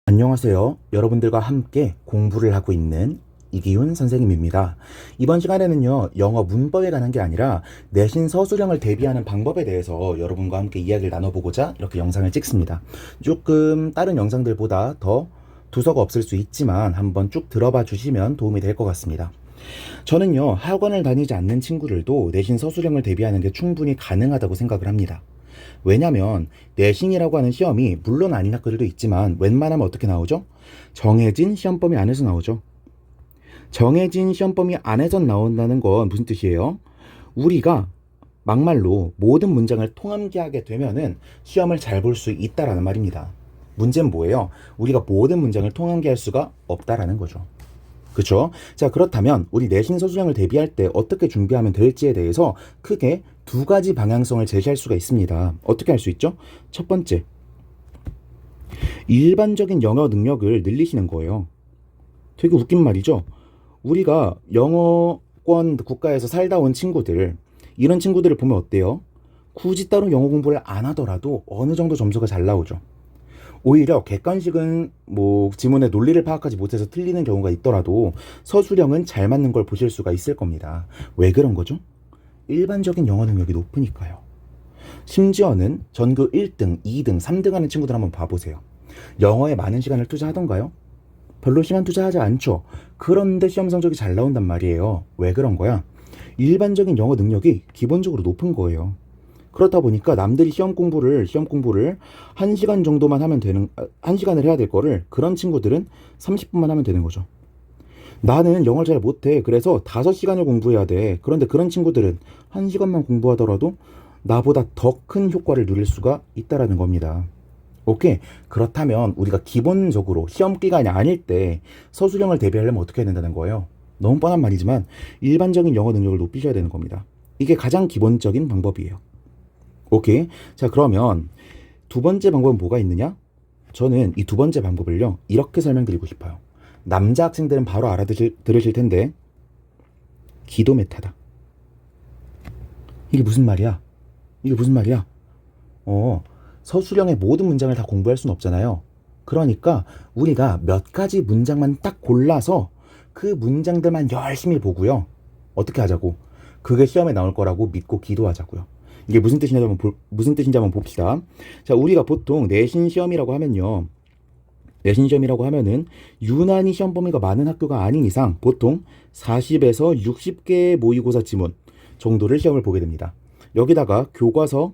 안녕하세요. 여러분들과 함께 공부를 하고 있는 이기훈 선생님입니다. 이번 시간에는요, 영어 문법에 관한 게 아니라 내신 서술형을 대비하는 방법에 대해서 여러분과 함께 이야기를 나눠보고자 이렇게 영상을 찍습니다. 조금 다른 영상들보다 더 두서가 없을 수 있지만 한번 쭉 들어봐 주시면 도움이 될 것 같습니다. 저는요, 학원을 다니지 않는 친구들도 내신 서술형을 대비하는 게 충분히 가능하다고 생각을 합니다. 왜냐면 내신이라고 하는 시험이 물론 아닌 학교들도 있지만 웬만하면 어떻게 나오죠? 정해진 시험 범위 안에서 나오죠. 정해진 시험 범위 안에서 나온다는 건 무슨 뜻이에요? 우리가 막말로 모든 문장을 통암기하게 되면은 시험을 잘 볼 수 있다라는 말입니다. 문제는 뭐예요? 우리가 모든 문장을 통암기할 수가 없다라는 거죠. 그쵸? 자, 그렇다면 우리 내신 서술형을 대비할 때 어떻게 준비하면 될지에 대해서 크게 두 가지 방향성을 제시할 수가 있습니다. 어떻게 할 수 있죠? 첫 번째, 일반적인 영어 능력을 늘리시는 거예요. 되게 웃긴 말이죠? 우리가 영어권 국가에서 살다 온 친구들, 이런 친구들을 보면 어때요? 굳이 따로 영어 공부를 안 하더라도 어느 정도 점수가 잘 나오죠. 오히려 객관식은 지문의 논리를 파악하지 못해서 틀리는 경우가 있더라도 서술형은 잘 맞는 걸 보실 수가 있을 겁니다. 왜 그런 거죠? 일반적인 영어 능력이 높으니까요. 심지어는 전교 1등, 2등, 3등 하는 친구들 한번 봐보세요. 영어에 많은 시간을 투자하던가요? 별로 시간 투자하지 않죠. 그런데 시험 성적이 잘 나온단 말이에요. 왜 그런 거야? 일반적인 영어 능력이 기본적으로 높은 거예요. 그렇다 보니까 남들이 시험 공부를 1시간 정도만 하면 되는, 1시간을 해야 될 거를 그런 친구들은 30분만 하면 되는 거죠. 나는 영어를 잘 못해. 그래서 5시간을 공부해야 돼. 그런데 그런 친구들은 1시간만 공부하더라도 나보다 더 큰 효과를 누릴 수가 있다라는 겁니다. 오케이. 그렇다면 우리가 기본적으로 시험 기간이 아닐 때 서술형을 대비하려면 어떻게 해야 된다는 거예요? 너무 뻔한 말이지만 일반적인 영어 능력을 높이셔야 되는 겁니다. 이게 가장 기본적인 방법이에요. 오케이. 자, 그러면 두 번째 방법은 뭐가 있느냐? 저는 이 두 번째 방법을요, 이렇게 설명드리고 싶어요. 남자 학생들은 바로 들으실 텐데, 기도 메타다. 이게 무슨 말이야? 이게 무슨 말이야? 서술형의 모든 문장을 다 공부할 수는 없잖아요. 그러니까 우리가 몇 가지 문장만 딱 골라서 그 문장들만 열심히 보고요. 어떻게 하자고? 그게 시험에 나올 거라고 믿고 기도하자고요. 이게 무슨 뜻인지 한번 봅시다. 자, 우리가 보통 내신 시험이라고 하면은 유난히 시험 범위가 많은 학교가 아닌 이상 보통 40에서 60개의 모의고사 지문 정도를 시험을 보게 됩니다. 여기다가 교과서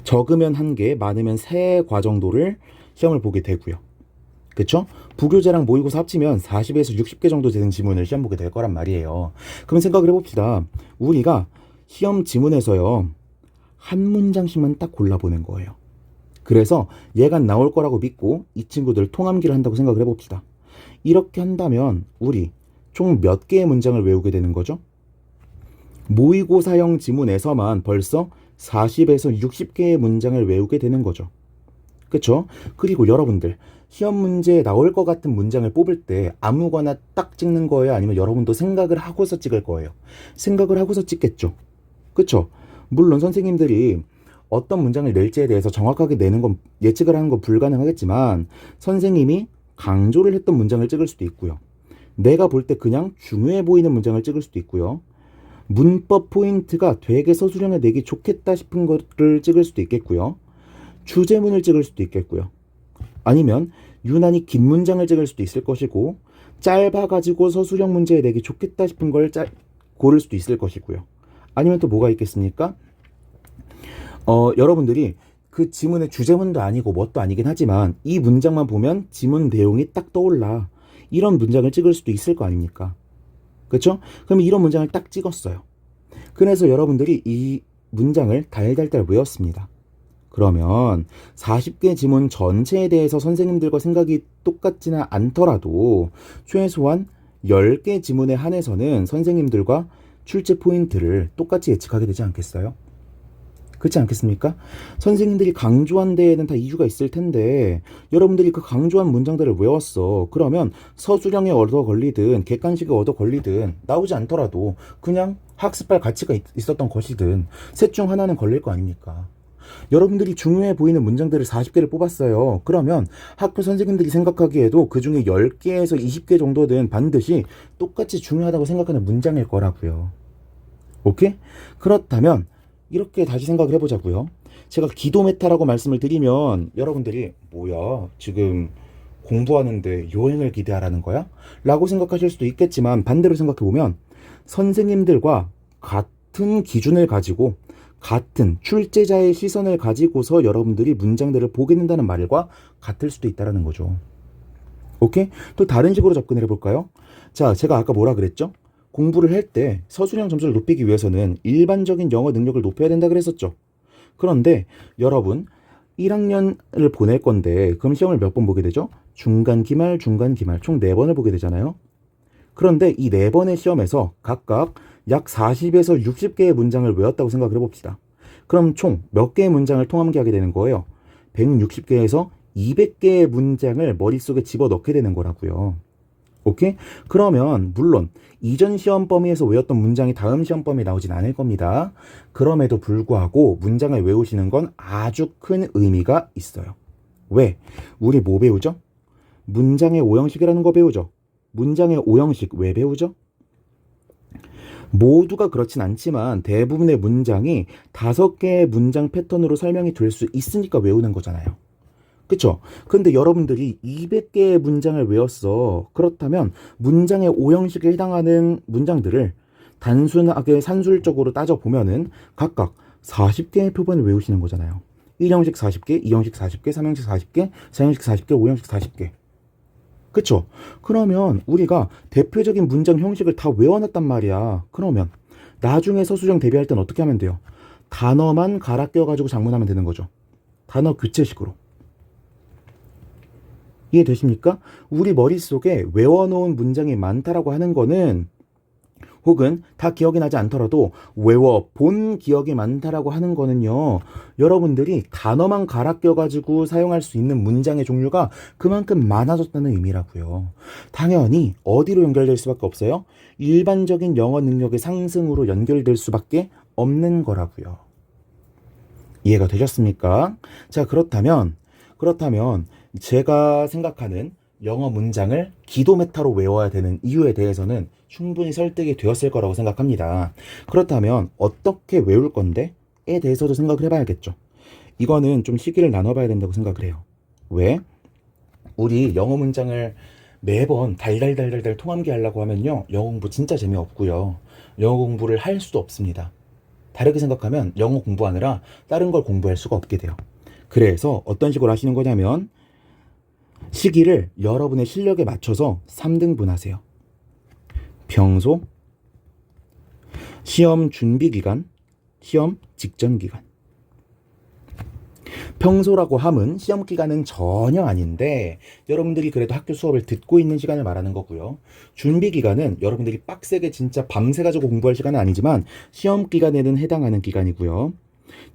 적으면 1개, 많으면 3과 정도를 시험을 보게 되고요. 그쵸? 부교재랑 모의고사 합치면 40에서 60개 정도 되는 지문을 시험 보게 될 거란 말이에요. 그럼 생각을 해봅시다. 우리가 시험 지문에서요, 한 문장씩만 딱 골라보는 거예요. 그래서 얘가 나올 거라고 믿고 이 친구들 통암기를 한다고 생각을 해봅시다. 이렇게 한다면 우리 총 몇 개의 문장을 외우게 되는 거죠? 모의고사형 지문에서만 벌써 40에서 60개의 문장을 외우게 되는 거죠. 그쵸? 그리고 여러분들 시험 문제에 나올 것 같은 문장을 뽑을 때 아무거나 딱 찍는 거예요? 아니면 여러분도 생각을 하고서 찍을 거예요? 생각을 하고서 찍겠죠. 그쵸? 물론 선생님들이 어떤 문장을 낼지에 대해서 정확하게 내는 건, 예측을 하는 건 불가능하겠지만 선생님이 강조를 했던 문장을 찍을 수도 있고요. 내가 볼 때 그냥 중요해 보이는 문장을 찍을 수도 있고요. 문법 포인트가 되게 서술형에 내기 좋겠다 싶은 거를 찍을 수도 있겠고요. 주제문을 찍을 수도 있겠고요. 아니면 유난히 긴 문장을 찍을 수도 있을 것이고, 짧아가지고 서술형 문제에 내기 좋겠다 싶은 걸 고를 수도 있을 것이고요. 아니면 또 뭐가 있겠습니까? 여러분들이 그 지문의 주제문도 아니고 뭣도 아니긴 하지만 이 문장만 보면 지문 내용이 딱 떠올라. 이런 문장을 찍을 수도 있을 거 아닙니까? 그렇죠? 그럼 이런 문장을 딱 찍었어요. 그래서 여러분들이 이 문장을 달달달 외웠습니다. 그러면 40개 지문 전체에 대해서 선생님들과 생각이 똑같지는 않더라도 최소한 10개 지문에 한해서는 선생님들과 출제 포인트를 똑같이 예측하게 되지 않겠어요? 그렇지 않겠습니까? 선생님들이 강조한 데에는 다 이유가 있을 텐데 여러분들이 그 강조한 문장들을 외웠어. 그러면 서술형에 얻어 걸리든 객관식에 얻어 걸리든 나오지 않더라도 그냥 학습할 가치가 있었던 것이든 셋 중 하나는 걸릴 거 아닙니까? 여러분들이 중요해 보이는 문장들을 40개를 뽑았어요. 그러면 학교 선생님들이 생각하기에도 그 중에 10개에서 20개 정도는 반드시 똑같이 중요하다고 생각하는 문장일 거라고요. 오케이? 그렇다면 이렇게 다시 생각을 해보자고요. 제가 기도 메타라고 말씀을 드리면 여러분들이 뭐야 지금 공부하는데 요행을 기대하라는 거야? 라고 생각하실 수도 있겠지만 반대로 생각해보면 선생님들과 같은 기준을 가지고 같은 출제자의 시선을 가지고서 여러분들이 문장들을 보게 된다는 말과 같을 수도 있다는 거죠. 오케이? 또 다른 식으로 접근을 해볼까요? 자, 제가 아까 뭐라 그랬죠? 공부를 할 때 서술형 점수를 높이기 위해서는 일반적인 영어 능력을 높여야 된다 그랬었죠. 그런데 여러분 1학년을 보낼 건데 그럼 시험을 몇 번 보게 되죠? 중간, 기말, 중간, 기말 총 4번을 보게 되잖아요. 그런데 이 4번의 시험에서 각각 약 40에서 60개의 문장을 외웠다고 생각을 해봅시다. 그럼 총 몇 개의 문장을 통함기하게 되는 거예요? 160개에서 200개의 문장을 머릿속에 집어넣게 되는 거라고요. 오케이? 그러면 물론 이전 시험 범위에서 외웠던 문장이 다음 시험 범위에 나오진 않을 겁니다. 그럼에도 불구하고 문장을 외우시는 건 아주 큰 의미가 있어요. 왜? 우리 뭐 배우죠? 문장의 오형식이라는 거 배우죠. 문장의 오형식 왜 배우죠? 모두가 그렇진 않지만 대부분의 문장이 5개의 문장 패턴으로 설명이 될 수 있으니까 외우는 거잖아요. 그쵸? 근데 여러분들이 200개의 문장을 외웠어. 그렇다면 문장의 오형식에 해당하는 문장들을 단순하게 산술적으로 따져보면은 각각 40개의 표본을 외우시는 거잖아요. 1형식 40개, 2형식 40개, 3형식 40개, 4형식 40개, 5형식 40개. 그쵸? 그러면 우리가 대표적인 문장 형식을 다 외워놨단 말이야. 그러면 나중에 서술형 대비할 땐 어떻게 하면 돼요? 단어만 갈아 껴가지고 작문하면 되는 거죠. 단어 교체식으로. 이해되십니까? 우리 머릿속에 외워놓은 문장이 많다라고 하는 거는 혹은 다 기억이 나지 않더라도 외워본 기억이 많다라고 하는 거는요. 여러분들이 단어만 갈아 껴가지고 사용할 수 있는 문장의 종류가 그만큼 많아졌다는 의미라고요. 당연히 어디로 연결될 수밖에 없어요? 일반적인 영어 능력의 상승으로 연결될 수밖에 없는 거라고요. 이해가 되셨습니까? 자, 그렇다면 제가 생각하는 영어 문장을 기도 메타로 외워야 되는 이유에 대해서는 충분히 설득이 되었을 거라고 생각합니다. 그렇다면 어떻게 외울 건데? 에 대해서도 생각을 해봐야겠죠. 이거는 좀 시기를 나눠봐야 된다고 생각을 해요. 왜? 우리 영어 문장을 매번 달달달달달 통함기 하려고 하면요. 영어 공부 진짜 재미없고요. 영어 공부를 할 수도 없습니다. 다르게 생각하면 영어 공부하느라 다른 걸 공부할 수가 없게 돼요. 그래서 어떤 식으로 하시는 거냐면 시기를 여러분의 실력에 맞춰서 3등분 하세요. 평소, 시험 준비 기간, 시험 직전 기간. 평소라고 함은 시험 기간은 전혀 아닌데 여러분들이 그래도 학교 수업을 듣고 있는 시간을 말하는 거고요. 준비 기간은 여러분들이 빡세게 진짜 밤새 가지고 공부할 시간은 아니지만 시험 기간에는 해당하는 기간이고요.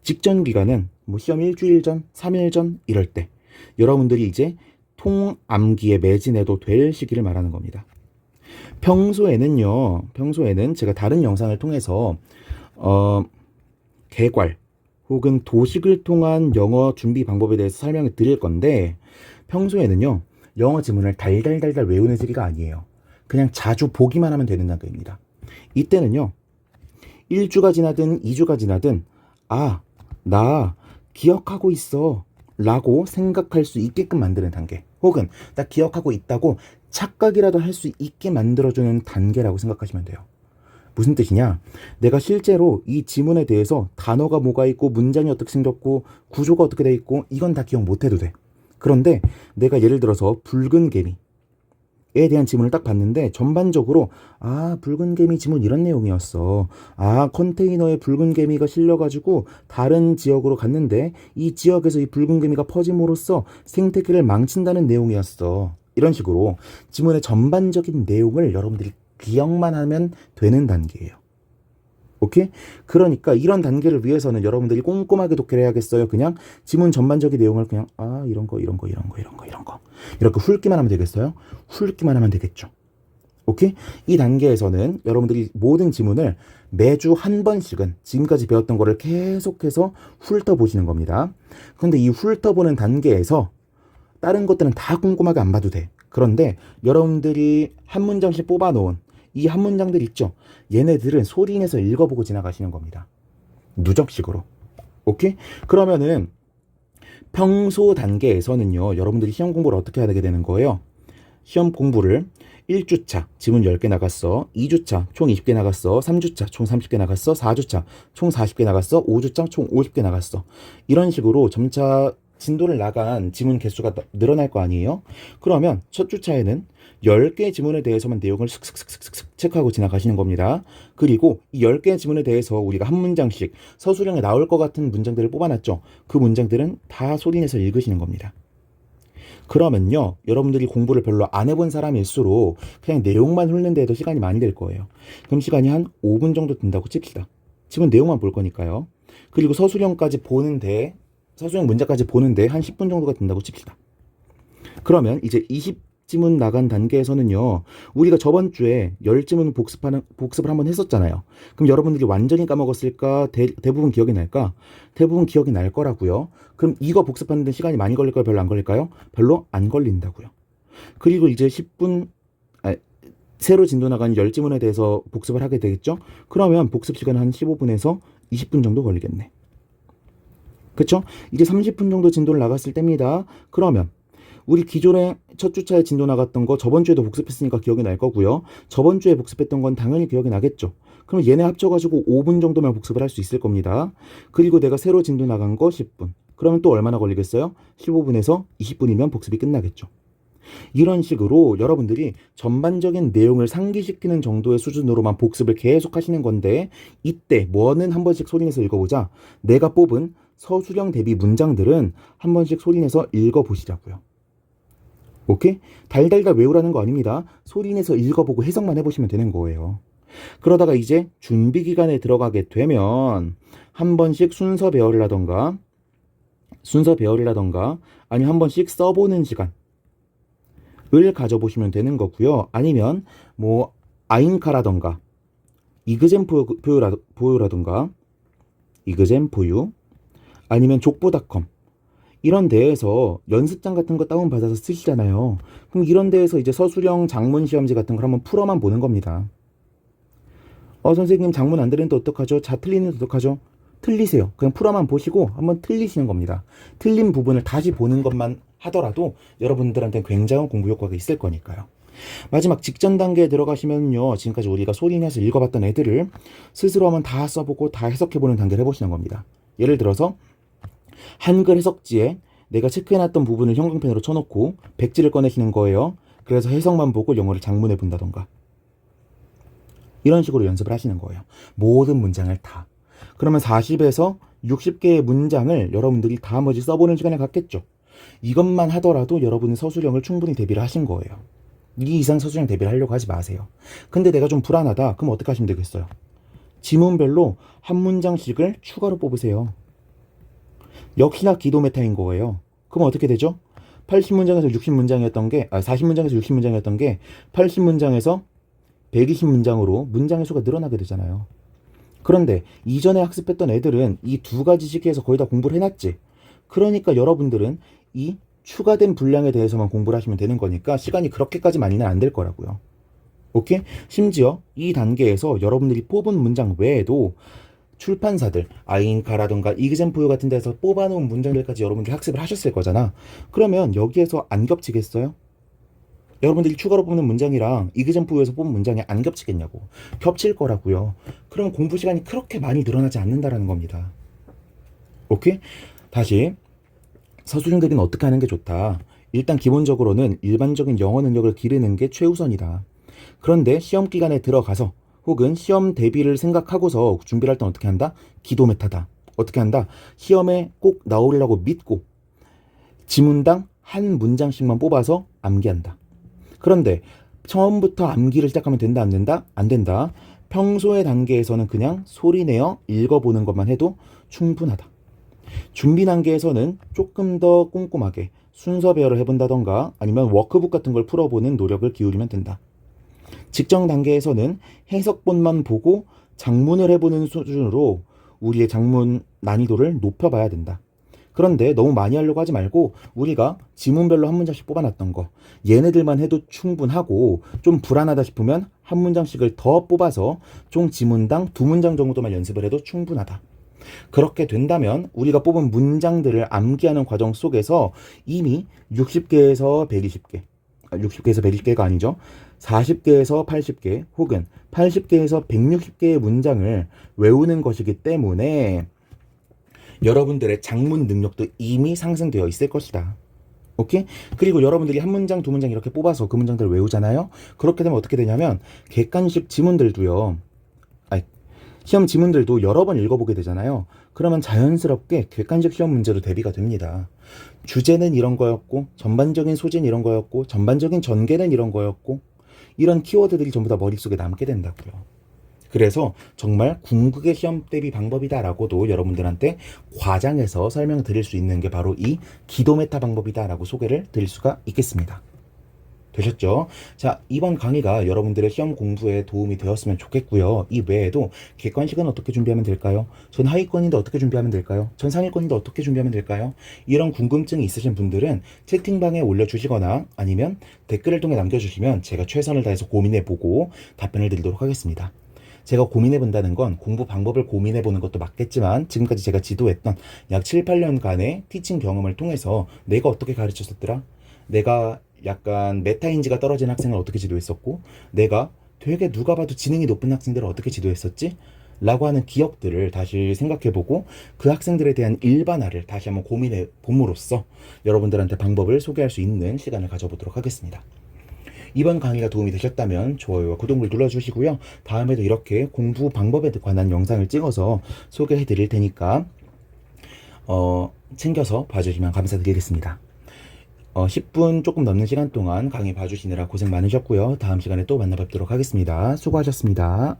직전 기간은 뭐 시험 일주일 전, 3일 전 이럴 때 여러분들이 이제 통암기에 매진해도 될 시기를 말하는 겁니다. 평소에는 제가 다른 영상을 통해서 개괄 혹은 도식을 통한 영어 준비 방법에 대해서 설명을 드릴 건데 평소에는요 영어 지문을 달달달달 외우는 시기가 아니에요. 그냥 자주 보기만 하면 되는 단계입니다. 이때는요 1주가 지나든 2주가 지나든 나 기억하고 있어 라고 생각할 수 있게끔 만드는 단계, 혹은 나 기억하고 있다고 착각이라도 할 수 있게 만들어주는 단계라고 생각하시면 돼요. 무슨 뜻이냐? 내가 실제로 이 지문에 대해서 단어가 뭐가 있고 문장이 어떻게 생겼고 구조가 어떻게 돼 있고 이건 다 기억 못해도 돼. 그런데 내가 예를 들어서 붉은 개미에 대한 지문을 딱 봤는데 전반적으로 붉은 개미 지문 이런 내용이었어. 컨테이너에 붉은 개미가 실려가지고 다른 지역으로 갔는데 이 지역에서 이 붉은 개미가 퍼짐으로써 생태계를 망친다는 내용이었어. 이런 식으로 지문의 전반적인 내용을 여러분들이 기억만 하면 되는 단계예요. 오케이? 그러니까 이런 단계를 위해서는 여러분들이 꼼꼼하게 독해를 해야겠어요. 그냥 지문 전반적인 내용을 그냥 이런 거 이렇게 훑기만 하면 되겠어요? 훑기만 하면 되겠죠. 오케이? 이 단계에서는 여러분들이 모든 지문을 매주 한 번씩은 지금까지 배웠던 거를 계속해서 훑어보시는 겁니다. 그런데 이 훑어보는 단계에서 다른 것들은 다 꼼꼼하게 안 봐도 돼. 그런데 여러분들이 한 문장씩 뽑아놓은 이 한 문장들 있죠? 얘네들은 소리 내서 읽어보고 지나가시는 겁니다. 누적식으로. 오케이? 그러면은 평소 단계에서는요, 여러분들이 시험 공부를 어떻게 하게 되는 거예요? 시험 공부를 1주차 지문 10개 나갔어, 2주차 총 20개 나갔어, 3주차 총 30개 나갔어, 4주차 총 40개 나갔어, 5주차 총 50개 나갔어. 이런 식으로 점차 진도를 나간 지문 개수가 늘어날 거 아니에요? 그러면 첫 주차에는 10개의 지문에 대해서만 내용을 슥슥슥슥슥 체크하고 지나가시는 겁니다. 그리고 이 10개의 지문에 대해서 우리가 한 문장씩 서술형에 나올 것 같은 문장들을 뽑아놨죠. 그 문장들은 다 소리내서 읽으시는 겁니다. 그러면요, 여러분들이 공부를 별로 안 해본 사람일수록 그냥 내용만 훑는 데에도 시간이 많이 들 거예요. 그럼 시간이 한 5분 정도 든다고 칩시다. 지금 내용만 볼 거니까요. 그리고 서술형 문제까지 보는데 한 10분 정도가 든다고 칩시다. 그러면 이제 20지문 나간 단계에서는요, 우리가 저번 주에 10지문 복습을 한번 했었잖아요. 그럼 여러분들이 완전히 까먹었을까? 대부분 기억이 날까? 대부분 기억이 날 거라고요. 그럼 이거 복습하는데 시간이 많이 걸릴까요? 별로 안 걸릴까요? 별로 안 걸린다고요. 그리고 이제 새로 진도 나간 10지문에 대해서 복습을 하게 되겠죠? 그러면 복습 시간은 한 15분에서 20분 정도 걸리겠네. 그쵸? 이제 30분 정도 진도를 나갔을 때입니다. 그러면 우리 기존에 첫 주차에 진도 나갔던 거 저번 주에도 복습했으니까 기억이 날 거고요. 저번 주에 복습했던 건 당연히 기억이 나겠죠. 그럼 얘네 합쳐가지고 5분 정도면 복습을 할 수 있을 겁니다. 그리고 내가 새로 진도 나간 거 10분. 그러면 또 얼마나 걸리겠어요? 15분에서 20분이면 복습이 끝나겠죠. 이런 식으로 여러분들이 전반적인 내용을 상기시키는 정도의 수준으로만 복습을 계속 하시는 건데, 이때 뭐는 한 번씩 소리내서 읽어보자. 내가 뽑은 서술형 대비 문장들은 한 번씩 소리내서 읽어보시자고요. 오케이? 달달달 외우라는 거 아닙니다. 소리내서 읽어보고 해석만 해보시면 되는 거예요. 그러다가 이제 준비 기간에 들어가게 되면 한 번씩 순서 배열이라던가 아니면 한 번씩 써보는 시간을 가져보시면 되는 거고요. 아니면 뭐 아인카라던가 이그젠 보유라던가 이그젠 보유 아니면 족보닷컴 이런 데에서 연습장 같은 거 다운받아서 쓰시잖아요. 그럼 이런 데에서 이제 서술형 작문 시험지 같은 걸 한번 풀어만 보는 겁니다. 선생님 작문 안 되는데 어떡하죠? 자, 틀리는데 어떡하죠? 틀리세요. 그냥 풀어만 보시고 한번 틀리시는 겁니다. 틀린 부분을 다시 보는 것만 하더라도 여러분들한테 굉장한 공부 효과가 있을 거니까요. 마지막 직전 단계에 들어가시면요, 지금까지 우리가 소리내서 읽어봤던 애들을 스스로 한번 다 써보고 다 해석해보는 단계를 해보시는 겁니다. 예를 들어서 한글 해석지에 내가 체크해놨던 부분을 형광펜으로 쳐놓고 백지를 꺼내시는 거예요. 그래서 해석만 보고 영어를 작문해 본다던가 이런 식으로 연습을 하시는 거예요. 모든 문장을 다. 그러면 40에서 60개의 문장을 여러분들이 다 한 번씩 써보는 시간을 갖겠죠. 이것만 하더라도 여러분은 서술형을 충분히 대비를 하신 거예요. 이 이상 서술형 대비를 하려고 하지 마세요. 근데 내가 좀 불안하다. 그럼 어떻게 하시면 되겠어요? 지문별로 한 문장씩을 추가로 뽑으세요. 역시나 기도 메타인 거예요. 그럼 어떻게 되죠? 80문장에서 60문장이었던 게 40문장에서 60문장이었던 게 80문장에서 120문장으로 문장의 수가 늘어나게 되잖아요. 그런데 이전에 학습했던 애들은 이 두 가지씩 해서 거의 다 공부를 해놨지. 그러니까 여러분들은 이 추가된 분량에 대해서만 공부를 하시면 되는 거니까 시간이 그렇게까지 많이는 안 될 거라고요. 오케이? 심지어 이 단계에서 여러분들이 뽑은 문장 외에도 출판사들, 아인카라던가 이그젠포유 같은 데서 뽑아놓은 문장들까지 여러분들이 학습을 하셨을 거잖아. 그러면 여기에서 안 겹치겠어요? 여러분들이 추가로 뽑는 문장이랑 이그젠포유에서 뽑은 문장이 안 겹치겠냐고. 겹칠 거라고요. 그러면 공부 시간이 그렇게 많이 늘어나지 않는다라는 겁니다. 오케이? 다시 서술형 대비는 어떻게 하는 게 좋다. 일단 기본적으로는 일반적인 영어 능력을 기르는 게 최우선이다. 그런데 시험 기간에 들어가서 혹은 시험 대비를 생각하고서 준비를 할 땐 어떻게 한다? 기도 메타다. 어떻게 한다? 시험에 꼭 나오려고 믿고 지문당 한 문장씩만 뽑아서 암기한다. 그런데 처음부터 암기를 시작하면 된다, 안 된다? 안 된다. 평소의 단계에서는 그냥 소리내어 읽어보는 것만 해도 충분하다. 준비 단계에서는 조금 더 꼼꼼하게 순서 배열을 해본다던가 아니면 워크북 같은 걸 풀어보는 노력을 기울이면 된다. 직전 단계에서는 해석본만 보고 작문을 해보는 수준으로 우리의 작문 난이도를 높여봐야 된다. 그런데 너무 많이 하려고 하지 말고 우리가 지문별로 한 문장씩 뽑아놨던 거 얘네들만 해도 충분하고 좀 불안하다 싶으면 한 문장씩을 더 뽑아서 총 지문당 2문장 정도만 연습을 해도 충분하다. 그렇게 된다면 우리가 뽑은 문장들을 암기하는 과정 속에서 이미 60개에서 120개, 60개에서 120개가 아니죠. 40개에서 80개 혹은 80개에서 160개의 문장을 외우는 것이기 때문에 여러분들의 작문 능력도 이미 상승되어 있을 것이다. 오케이? 그리고 여러분들이 한 문장, 2문장 이렇게 뽑아서 그 문장들을 외우잖아요. 그렇게 되면 어떻게 되냐면 객관식 지문들도요. 시험 지문들도 여러 번 읽어보게 되잖아요. 그러면 자연스럽게 객관식 시험 문제로 대비가 됩니다. 주제는 이런 거였고, 전반적인 소재는 이런 거였고, 전반적인 전개는 이런 거였고, 이런 키워드들이 전부 다 머릿속에 남게 된다고요. 그래서 정말 궁극의 시험 대비 방법이다라고도 여러분들한테 과장해서 설명드릴 수 있는 게 바로 이 기도 메타 방법이다라고 소개를 드릴 수가 있겠습니다. 되셨죠? 자, 이번 강의가 여러분들의 시험 공부에 도움이 되었으면 좋겠고요. 이 외에도 객관식은 어떻게 준비하면 될까요? 전 하위권인데 어떻게 준비하면 될까요? 전 상위권인데 어떻게 준비하면 될까요? 이런 궁금증이 있으신 분들은 채팅방에 올려주시거나 아니면 댓글을 통해 남겨주시면 제가 최선을 다해서 고민해보고 답변을 드리도록 하겠습니다. 제가 고민해본다는 건 공부 방법을 고민해보는 것도 맞겠지만 지금까지 제가 지도했던 약 7, 8년간의 티칭 경험을 통해서 내가 어떻게 가르쳤었더라? 내가 약간 메타인지가 떨어진 학생을 어떻게 지도했었고 내가 되게 누가 봐도 지능이 높은 학생들을 어떻게 지도했었지? 라고 하는 기억들을 다시 생각해보고 그 학생들에 대한 일반화를 다시 한번 고민해 봄으로써 여러분들한테 방법을 소개할 수 있는 시간을 가져보도록 하겠습니다. 이번 강의가 도움이 되셨다면 좋아요와 구독을 눌러주시고요. 다음에도 이렇게 공부 방법에 관한 영상을 찍어서 소개해 드릴 테니까 챙겨서 봐주시면 감사드리겠습니다. 10분 조금 넘는 시간 동안 강의 봐주시느라 고생 많으셨고요. 다음 시간에 또 만나 뵙도록 하겠습니다. 수고하셨습니다.